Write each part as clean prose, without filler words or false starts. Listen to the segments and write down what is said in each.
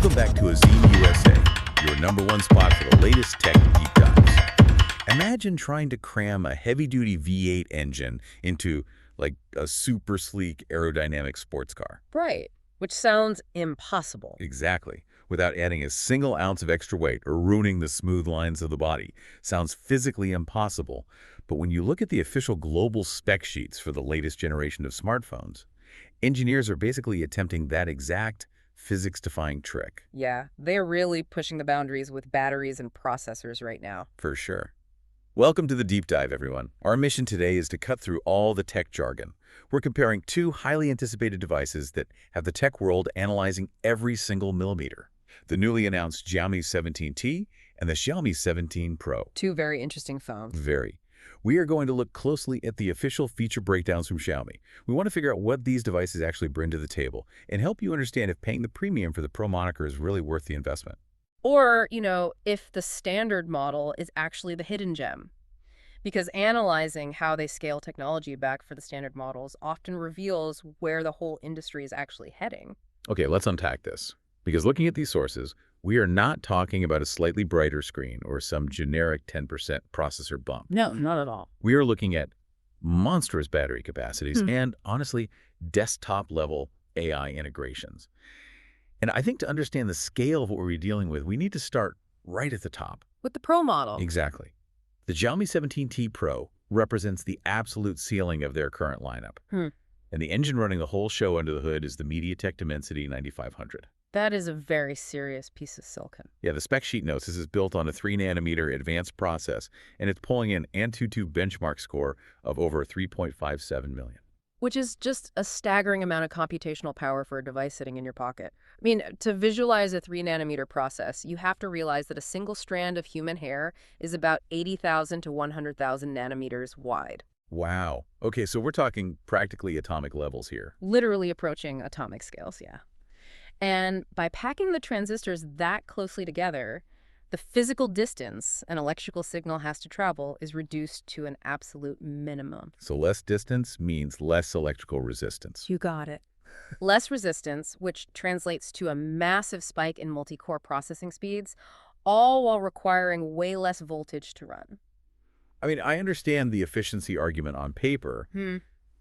Welcome back to Azeem USA, your #1 spot for the latest tech deep dives. Imagine trying to cram a heavy-duty V8 engine into, like, a super sleek aerodynamic sports car. Right, which sounds impossible. Exactly. Without adding a single ounce of extra weight or ruining the smooth lines of the body. Sounds physically impossible. But when you look at the official global spec sheets for the latest generation of smartphones, engineers are basically attempting that exact physics-defying trick. Yeah, they're really pushing the boundaries with batteries and processors right now. For sure. Welcome to the Deep Dive, everyone. Our mission today is to cut through all the tech jargon. We're comparing two highly anticipated devices that have the tech world analyzing every single millimeter. The newly announced Xiaomi 17T and the Xiaomi 17 Pro. Two very interesting phones. Very. We are going to look closely at the official feature breakdowns from Xiaomi. We want to figure out what these devices actually bring to the table and help you understand if paying the premium for the Pro moniker is really worth the investment. Or, if the standard model is actually the hidden gem. Because analyzing how they scale technology back for the standard models often reveals where the whole industry is actually heading. Okay, let's unpack this. Because looking at these sources, we are not talking about a slightly brighter screen or some generic 10% processor bump. No, not at all. We are looking at monstrous battery capacities and, honestly, desktop-level AI integrations. And I think to understand the scale of what we're dealing with, we need to start right at the top. With the Pro model. Exactly. The Xiaomi 17T Pro represents the absolute ceiling of their current lineup. And the engine running the whole show under the hood is the MediaTek Dimensity 9500. That is a very serious piece of silicon. Yeah, the spec sheet notes this is built on a 3-nanometer advanced process, and it's pulling in Antutu benchmark score of over 3.57 million. Which is just a staggering amount of computational power for a device sitting in your pocket. I mean, to visualize a 3-nanometer process, you have to realize that a single strand of human hair is about 80,000 to 100,000 nanometers wide. Wow. Okay, so we're talking practically atomic levels here. Literally approaching atomic scales, yeah. And by packing the transistors that closely together, the physical distance an electrical signal has to travel is reduced to an absolute minimum. So less distance means less electrical resistance. You got it. Less resistance, which translates to a massive spike in multi-core processing speeds, all while requiring way less voltage to run. I mean, I understand the efficiency argument on paper,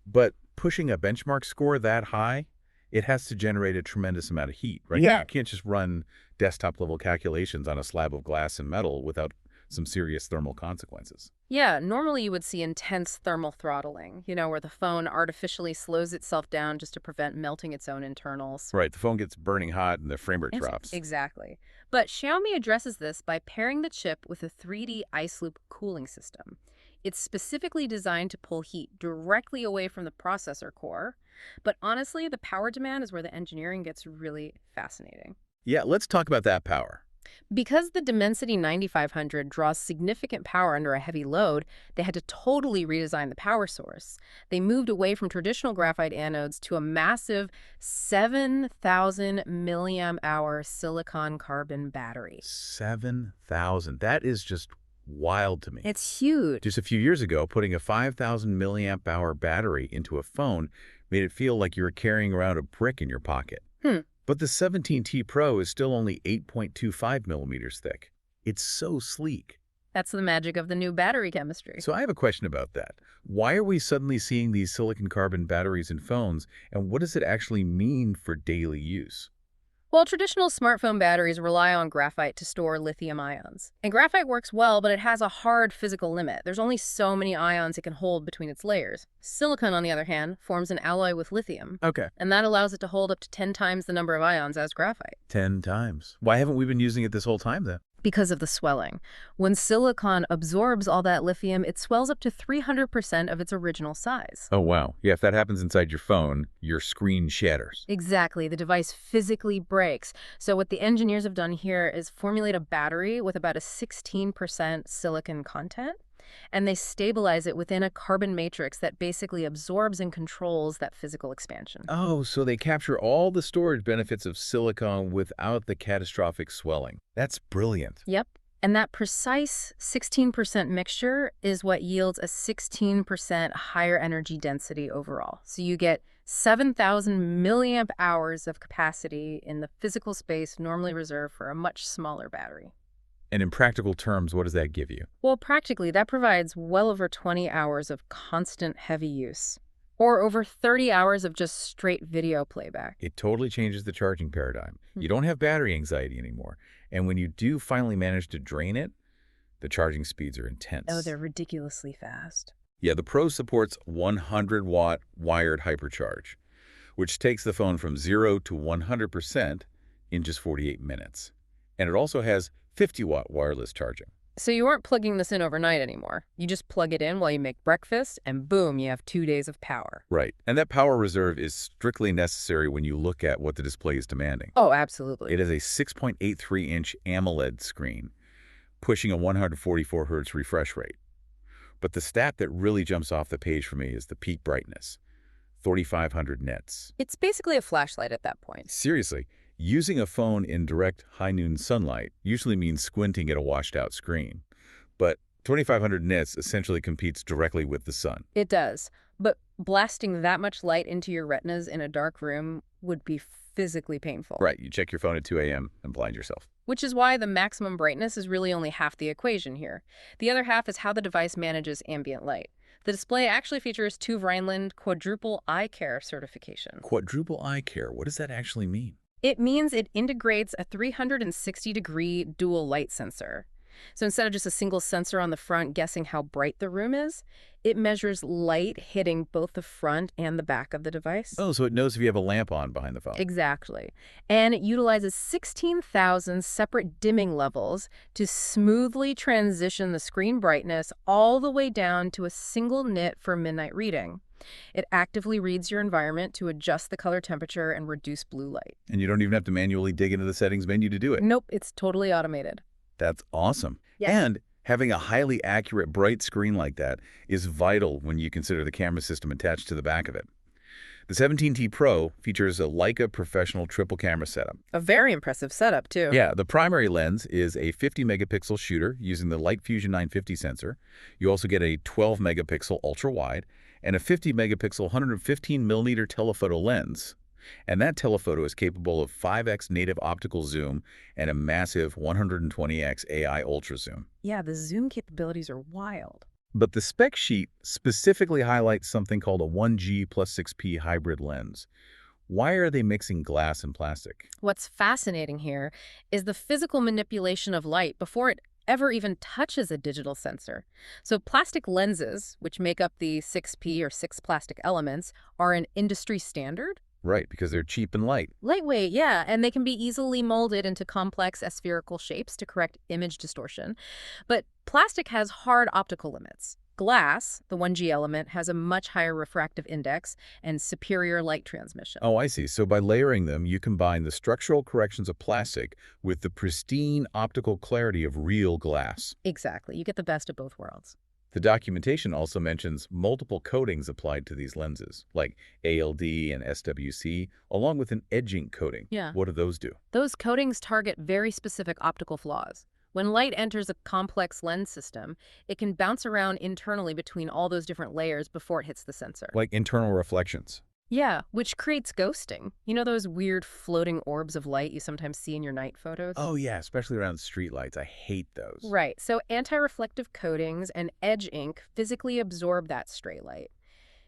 but pushing a benchmark score that high, it has to generate a tremendous amount of heat, right? Yeah. You can't just run desktop-level calculations on a slab of glass and metal without some serious thermal consequences. Yeah, normally you would see intense thermal throttling, where the phone artificially slows itself down just to prevent melting its own internals. Right, the phone gets burning hot and the frame rate drops. Exactly. But Xiaomi addresses this by pairing the chip with a 3D ice loop cooling system. It's specifically designed to pull heat directly away from the processor core. But honestly, the power demand is where the engineering gets really fascinating. Yeah, let's talk about that power. Because the Dimensity 9500 draws significant power under a heavy load, they had to totally redesign the power source. They moved away from traditional graphite anodes to a massive 7,000 milliamp hour silicon carbon battery. 7,000. That is just wild to me. It's huge. Just a few years ago, putting a 5,000 milliamp hour battery into a phone made it feel like you were carrying around a brick in your pocket. But the 17T Pro is still only 8.25 millimeters thick. It's so sleek. That's the magic of the new battery chemistry. So I have a question about that. Why are we suddenly seeing these silicon carbon batteries in phones, and what does it actually mean for daily use? Well, traditional smartphone batteries rely on graphite to store lithium ions. And graphite works well, but it has a hard physical limit. There's only so many ions it can hold between its layers. Silicon, on the other hand, forms an alloy with lithium. Okay. And that allows it to hold up to 10 times the number of ions as graphite. 10 times. Why haven't we been using it this whole time, then? Because of the swelling. When silicon absorbs all that lithium, it swells up to 300% of its original size. Oh, wow. Yeah, if that happens inside your phone, your screen shatters. Exactly. The device physically breaks. So what the engineers have done here is formulate a battery with about a 16% silicon content, and they stabilize it within a carbon matrix that basically absorbs and controls that physical expansion. Oh, so they capture all the storage benefits of silicon without the catastrophic swelling. That's brilliant. Yep. And that precise 16% mixture is what yields a 16% higher energy density overall. So you get 7,000 milliamp hours of capacity in the physical space normally reserved for a much smaller battery. And in practical terms, what does that give you? Well, practically, that provides well over 20 hours of constant heavy use, or over 30 hours of just straight video playback. It totally changes the charging paradigm. Hmm. You don't have battery anxiety anymore. And when you do finally manage to drain it, the charging speeds are Oh, intense. they're ridiculously fast. Yeah, the Pro supports 100-watt wired hypercharge, which takes the phone from 0 to 100% in just 48 minutes. And it also has 50-watt wireless charging. So you aren't plugging this in overnight anymore. You just plug it in while you make breakfast, and boom, you have 2 days of power. Right. And that power reserve is strictly necessary when you look at what the display is demanding. Oh, absolutely. It is a 6.83-inch AMOLED screen, pushing a 144 Hz refresh rate. But the stat that really jumps off the page for me is the peak brightness, 3,500 nits. It's basically a flashlight at that point. Seriously, using a phone in direct high-noon sunlight usually means squinting at a washed-out screen. But 2,500 nits essentially competes directly with the sun. It does. But blasting that much light into your retinas in a dark room would be physically painful. Right, you check your phone at 2 a.m. and blind yourself. Which is why the maximum brightness is really only half the equation here. The other half is how the device manages ambient light. The display actually features 2 Vineland quadruple eye care certification. Quadruple eye care, what does that actually mean? It means it integrates a 360-degree dual light sensor. So instead of just a single sensor on the front guessing how bright the room is, it measures light hitting both the front and the back of the device. Oh, so it knows if you have a lamp on behind the phone. Exactly. And it utilizes 16,000 separate dimming levels to smoothly transition the screen brightness all the way down to a single nit for midnight reading. It actively reads your environment to adjust the color temperature and reduce blue light. And you don't even have to manually dig into the settings menu to do it. Nope, it's totally automated. That's awesome. Yes. And having a highly accurate, bright screen like that is vital when you consider the camera system attached to the back of it. The 17T Pro features a Leica professional triple camera setup. A very impressive setup, too. Yeah, the primary lens is a 50-megapixel shooter using the Light Fusion 950 sensor. You also get a 12-megapixel ultra-wide and a 50-megapixel 115mm telephoto lens. And that telephoto is capable of 5x native optical zoom and a massive 120x AI ultra zoom. Yeah, the zoom capabilities are wild. But the spec sheet specifically highlights something called a 1G plus 6P hybrid lens. Why are they mixing glass and plastic? What's fascinating here is the physical manipulation of light before it ever even touches a digital sensor. So plastic lenses, which make up the 6P or 6 plastic elements, are an industry standard. Right, because they're cheap and light. Lightweight, yeah, and they can be easily molded into complex spherical shapes to correct image distortion. But plastic has hard optical limits. Glass, the 1G element, has a much higher refractive index and superior light transmission. Oh, I see. So by layering them, you combine the structural corrections of plastic with the pristine optical clarity of real glass. Exactly. You get the best of both worlds. The documentation also mentions multiple coatings applied to these lenses, like ALD and SWC, along with an edging coating. Yeah. What do those do? Those coatings target very specific optical flaws. When light enters a complex lens system, it can bounce around internally between all those different layers before it hits the sensor. Like internal reflections. Yeah, which creates ghosting. You know those weird floating orbs of light you sometimes see in your night photos? Oh, yeah, especially around streetlights. I hate those. Right, so anti-reflective coatings and edge ink physically absorb that stray light.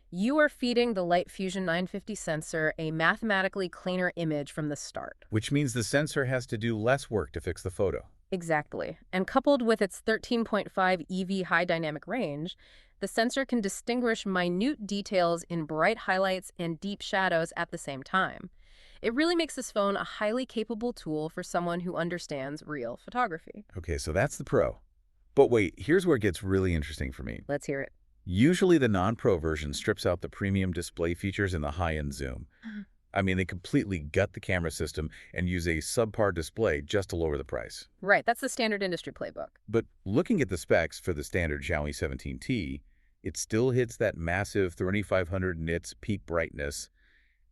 You are feeding the Light Fusion 950 sensor a mathematically cleaner image from the start. Which means the sensor has to do less work to fix the photo. Exactly. And coupled with its 13.5 EV high dynamic range, the sensor can distinguish minute details in bright highlights and deep shadows at the same time. It really makes this phone a highly capable tool for someone who understands real photography. Okay, so that's the Pro. But wait, here's where it gets really interesting for me. Let's hear it. Usually the non-Pro version strips out the premium display features and the high-end zoom. I mean, they completely gut the camera system and use a subpar display just to lower the price. Right, that's the standard industry playbook. But looking at the specs for the standard Xiaomi 17T, it still hits that massive 3,500 nits peak brightness.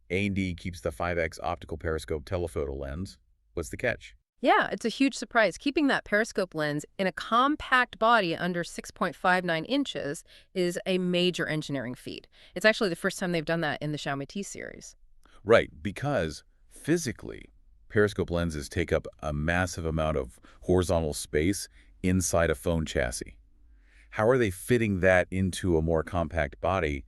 A&D keeps the 5x optical periscope telephoto lens. What's the catch? Yeah, it's a huge surprise. Keeping that periscope lens in a compact body under 6.59 inches is a major engineering feat. It's actually the first time they've done that in the Xiaomi T series. Right, because physically, periscope lenses take up a massive amount of horizontal space inside a phone chassis. How are they fitting that into a more compact body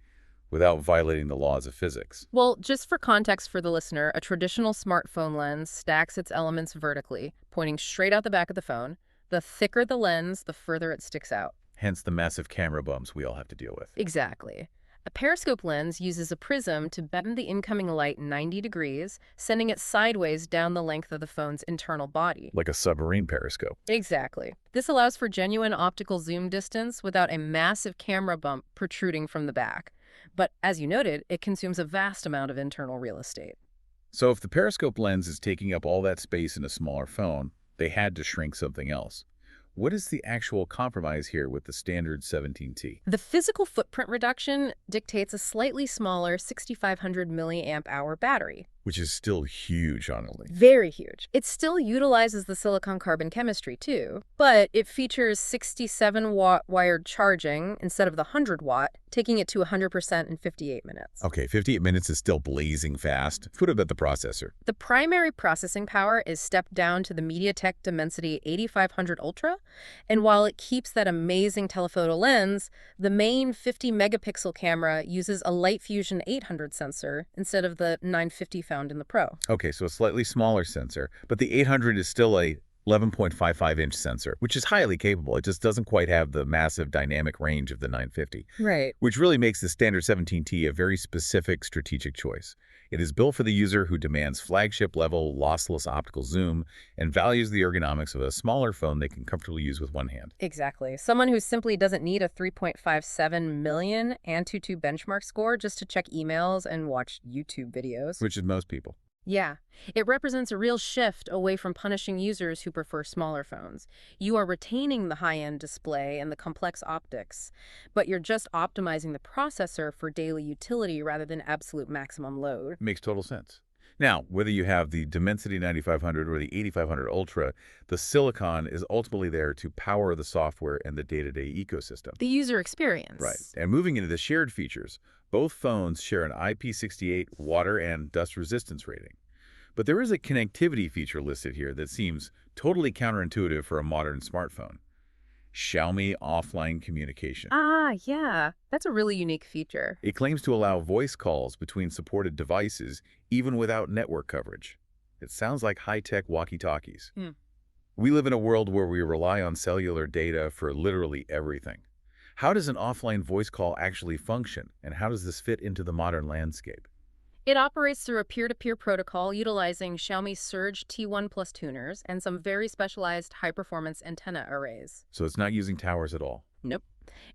without violating the laws of physics? Well, just for context for the listener, a traditional smartphone lens stacks its elements vertically, pointing straight out the back of the phone. The thicker the lens, the further it sticks out. Hence the massive camera bumps we all have to deal with. Exactly. A periscope lens uses a prism to bend the incoming light 90 degrees, sending it sideways down the length of the phone's internal body. Like a submarine periscope. Exactly. This allows for genuine optical zoom distance without a massive camera bump protruding from the back. But as you noted, it consumes a vast amount of internal real estate. So if the periscope lens is taking up all that space in a smaller phone, they had to shrink something else. What is the actual compromise here with the standard 17T? The physical footprint reduction dictates a slightly smaller 6,500 milliamp hour battery. Which is still huge on a link. Very huge. It still utilizes the silicon carbon chemistry too, but it features 67-watt wired charging instead of the 100-watt, taking it to 100% in 58 minutes. Okay, 58 minutes is still blazing fast. What about the processor? The primary processing power is stepped down to the MediaTek Dimensity 8500 Ultra, and while it keeps that amazing telephoto lens, the main 50-megapixel camera uses a Light Fusion 800 sensor instead of the 950 found in the Pro. Okay, so a slightly smaller sensor, but the 800 is still a 11.55-inch sensor, which is highly capable. It just doesn't quite have the massive dynamic range of the 950, Right. which really makes the standard 17T a very specific strategic choice. It is built for the user who demands flagship-level, lossless optical zoom and values the ergonomics of a smaller phone they can comfortably use with one hand. Exactly. Someone who simply doesn't need a 3.57 million Antutu benchmark score just to check emails and watch YouTube videos. Which is most people. Yeah, it represents a real shift away from punishing users who prefer smaller phones. You are retaining the high-end display and the complex optics, but you're just optimizing the processor for daily utility rather than absolute maximum load. Makes total sense. Now, whether you have the Dimensity 9500 or the 8500 Ultra, the silicon is ultimately there to power the software and the day-to-day ecosystem. The user experience. Right. And moving into the shared features, both phones share an IP68 water and dust resistance rating. But there is a connectivity feature listed here that seems totally counterintuitive for a modern smartphone. Xiaomi offline communication. Ah, yeah. That's a really unique feature. It claims to allow voice calls between supported devices even without network coverage. It sounds like high-tech walkie-talkies. Hmm. We live in a world where we rely on cellular data for literally everything. How does an offline voice call actually function, and how does this fit into the modern landscape? It operates through a peer-to-peer protocol utilizing Xiaomi's Surge T1 Plus tuners and some very specialized high-performance antenna arrays. So it's not using towers at all. Nope.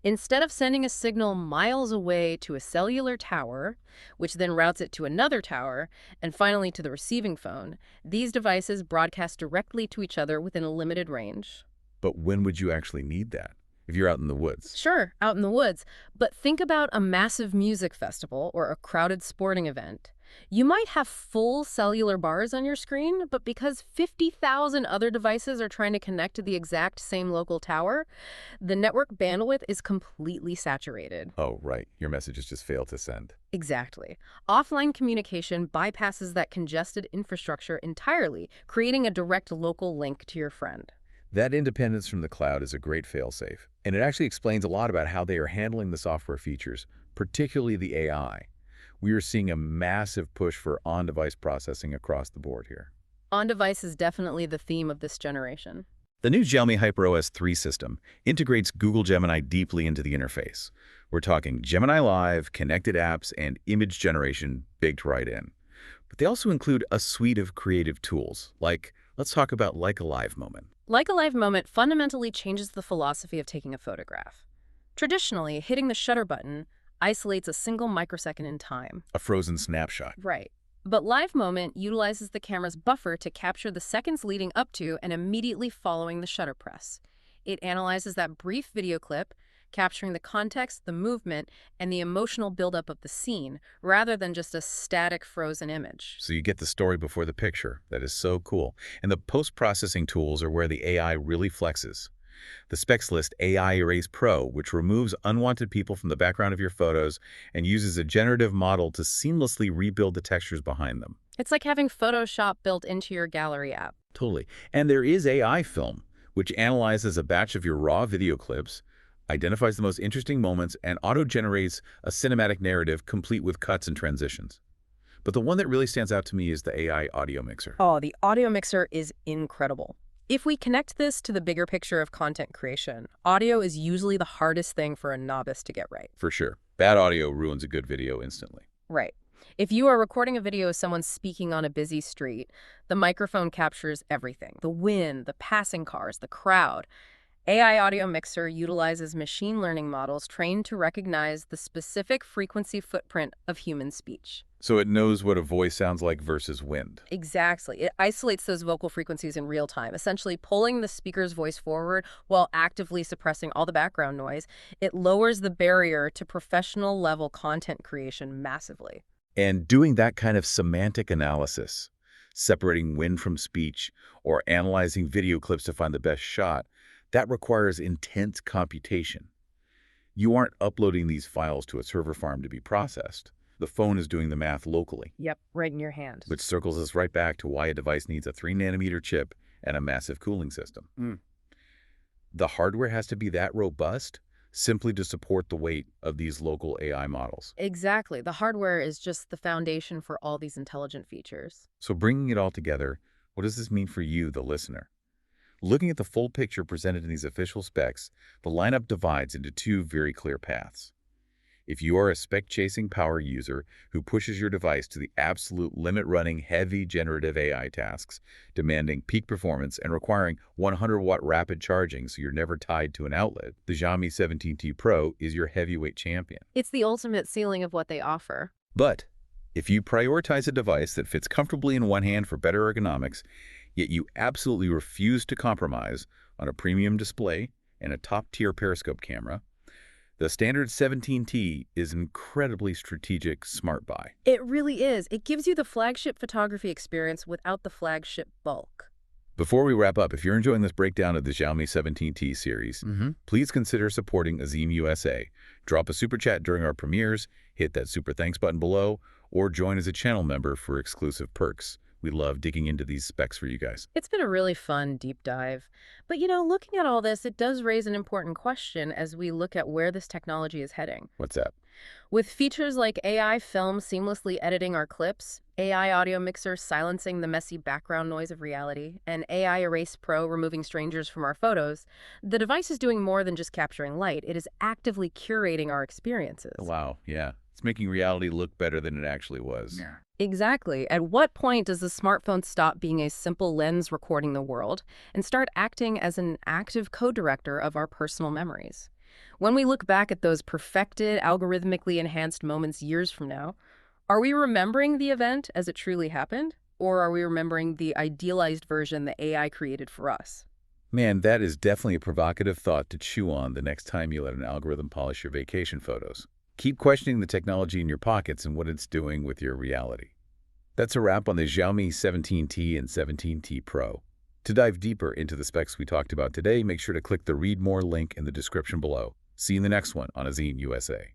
Instead of sending a signal miles away to a cellular tower, which then routes it to another tower, and finally to the receiving phone, these devices broadcast directly to each other within a limited range. But when would you actually need that? If you're out in the woods. Sure, out in the woods, but think about a massive music festival or a crowded sporting event. You might have full cellular bars on your screen, but because 50,000 other devices are trying to connect to the exact same local tower, the network bandwidth is completely saturated. Oh, right. Your messages just fail to send. Exactly. Offline communication bypasses that congested infrastructure entirely, creating a direct local link to your friend. That independence from the cloud is a great failsafe, and it actually explains a lot about how they are handling the software features, particularly the AI. We are seeing a massive push for on-device processing across the board here. On-device is definitely the theme of this generation. The new Xiaomi HyperOS 3 system integrates Google Gemini deeply into the interface. We're talking Gemini Live, connected apps, and image generation baked right in. But they also include a suite of creative tools, like, let's talk about Leica Live Moment. Leica Live Moment fundamentally changes the philosophy of taking a photograph. Traditionally, hitting the shutter button isolates a single microsecond in time. A frozen snapshot. Right. But Live Moment utilizes the camera's buffer to capture the seconds leading up to and immediately following the shutter press. It analyzes that brief video clip, capturing the context, the movement, and the emotional buildup of the scene, rather than just a static frozen image. So you get the story before the picture. That is so cool. And the post-processing tools are where the AI really flexes. The specs list AI Erase Pro, which removes unwanted people from the background of your photos and uses a generative model to seamlessly rebuild the textures behind them. It's like having Photoshop built into your gallery app. Totally. And there is AI Film, which analyzes a batch of your raw video clips, identifies the most interesting moments, and auto-generates a cinematic narrative complete with cuts and transitions. But the one that really stands out to me is the AI audio mixer. Oh, the audio mixer is incredible. If we connect this to the bigger picture of content creation, audio is usually the hardest thing for a novice to get right. For sure. Bad audio ruins a good video instantly. Right. If you are recording a video of someone speaking on a busy street, the microphone captures everything: the wind, the passing cars, the crowd. AI audio mixer utilizes machine learning models trained to recognize the specific frequency footprint of human speech. So it knows what a voice sounds like versus wind. Exactly. It isolates those vocal frequencies in real time, essentially pulling the speaker's voice forward while actively suppressing all the background noise. It lowers the barrier to professional level content creation massively. And doing that kind of semantic analysis, separating wind from speech, or analyzing video clips to find the best shot, that requires intense computation. You aren't uploading these files to a server farm to be processed. The phone is doing the math locally. Yep, right in your hand. Which circles us right back to why a device needs a 3-nanometer chip and a massive cooling system. The hardware has to be that robust simply to support the weight of these local AI models. Exactly. The hardware is just the foundation for all these intelligent features. So bringing it all together, what does this mean for you, the listener? Looking at the full picture presented in these official specs, the lineup divides into two very clear paths. If you are a spec-chasing power user who pushes your device to the absolute limit running heavy generative AI tasks, demanding peak performance and requiring 100-watt rapid charging so you're never tied to an outlet, the Xiaomi 17T Pro is your heavyweight champion. It's the ultimate ceiling of what they offer. But if you prioritize a device that fits comfortably in one hand for better ergonomics, yet you absolutely refuse to compromise on a premium display and a top-tier periscope camera, the standard 17T is an incredibly strategic smart buy. It really is. It gives you the flagship photography experience without the flagship bulk. Before we wrap up, if you're enjoying this breakdown of the Xiaomi 17T series, please consider supporting Azeem USA. Drop a super chat during our premieres, hit that super thanks button below, or join as a channel member for exclusive perks. We love digging into these specs for you guys. It's been a really fun deep dive. But looking at all this, it does raise an important question as we look at where this technology is heading. What's that? With features like AI film seamlessly editing our clips, AI audio mixer silencing the messy background noise of reality, and AI Erase Pro removing strangers from our photos, the device is doing more than just capturing light. It is actively curating our experiences. Wow, yeah. It's making reality look better than it actually was. Yeah. Exactly. At what point does the smartphone stop being a simple lens recording the world and start acting as an active co-director of our personal memories? When we look back at those perfected, algorithmically enhanced moments years from now, are we remembering the event as it truly happened? Or are we remembering the idealized version the AI created for us? Man, that is definitely a provocative thought to chew on the next time you let an algorithm polish your vacation photos. Keep questioning the technology in your pockets and what it's doing with your reality. That's a wrap on the Xiaomi 17T and 17T Pro. To dive deeper into the specs we talked about today, make sure to click the Read More link in the description below. See you in the next one on Azeem USA.